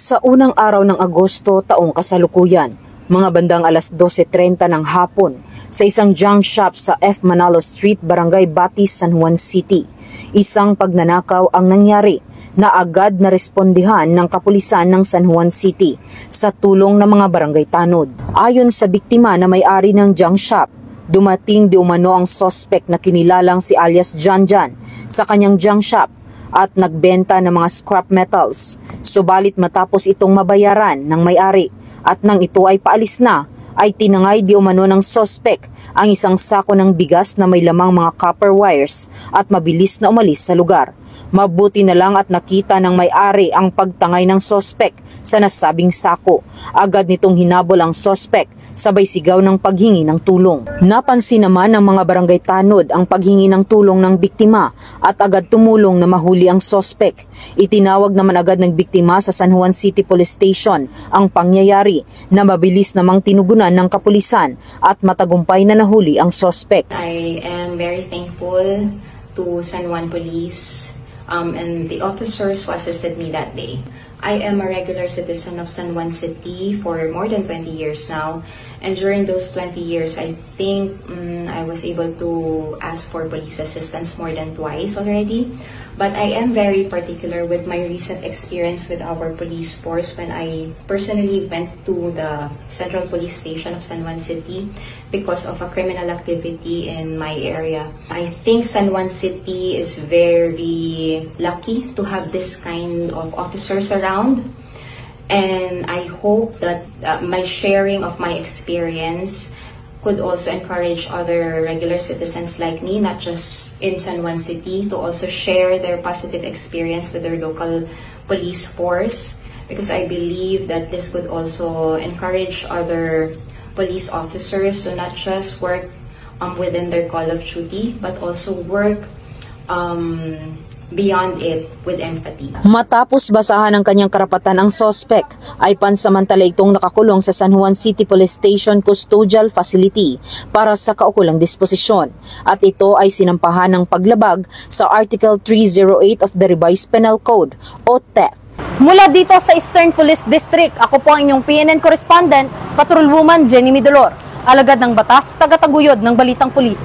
Sa unang araw ng Agosto taong kasalukuyan, mga bandang alas 12:30 ng hapon, sa isang junk shop sa F. Manalo Street, Barangay Batis, San Juan City, isang pagnanakaw ang nangyari na agad na respondihan ng kapulisan ng San Juan City sa tulong ng mga barangay tanod. Ayon sa biktima na may-ari ng junk shop, dumating di umano ang suspect na kinilalang si alias Janjan sa kanyang junk shop at nagbenta ng mga scrap metals. Subalit matapos itong mabayaran ng may-ari at nang ito ay paalis na, ay tinangay di umano ng suspect ang isang sako ng bigas na may lamang mga copper wires at mabilis na umalis sa lugar. Mabuti na lang at nakita ng may-ari ang pagtangay ng suspect sa nasabing sako. Agad nitong hinabol ang suspect, sabay sigaw ng paghingi ng tulong. Napansin naman ng mga barangay tanod ang paghingi ng tulong ng biktima at agad tumulong na mahuli ang suspect. Itinawag naman agad ng biktima sa San Juan City Police Station ang pangyayari na mabilis namang tinugunan ng kapulisan at matagumpay na nahuli ang suspect. I am very thankful to San Juan Police and the officers who assisted me that day. I am a regular citizen of San Juan City for more than 20 years now, and during those 20 years, I think I was able to ask for police assistance more than twice already. But I am very particular with my recent experience with our police force when I personally went to the Central Police Station of San Juan City because of a criminal activity in my area. I think San Juan City is very lucky to have this kind of officers around. And I hope that my sharing of my experience could also encourage other regular citizens like me, not just in San Juan City, to also share their positive experience with their local police force, because I believe that this could also encourage other police officers to not just work within their call of duty, but also work beyond it with empathy. Matapos basahan ng kanyang karapatan ang suspect, ay pansamantala itong nakakulong sa San Juan City Police Station Custodial Facility para sa kaukulang disposisyon. At ito ay sinampahan ng paglabag sa Article 308 of the Revised Penal Code o theft. Mula dito sa Eastern Police District, ako po ang inyong PNN correspondent, Patrolwoman Jenny Midolor, alagad ng batas, tagataguyod ng Balitang Pulis.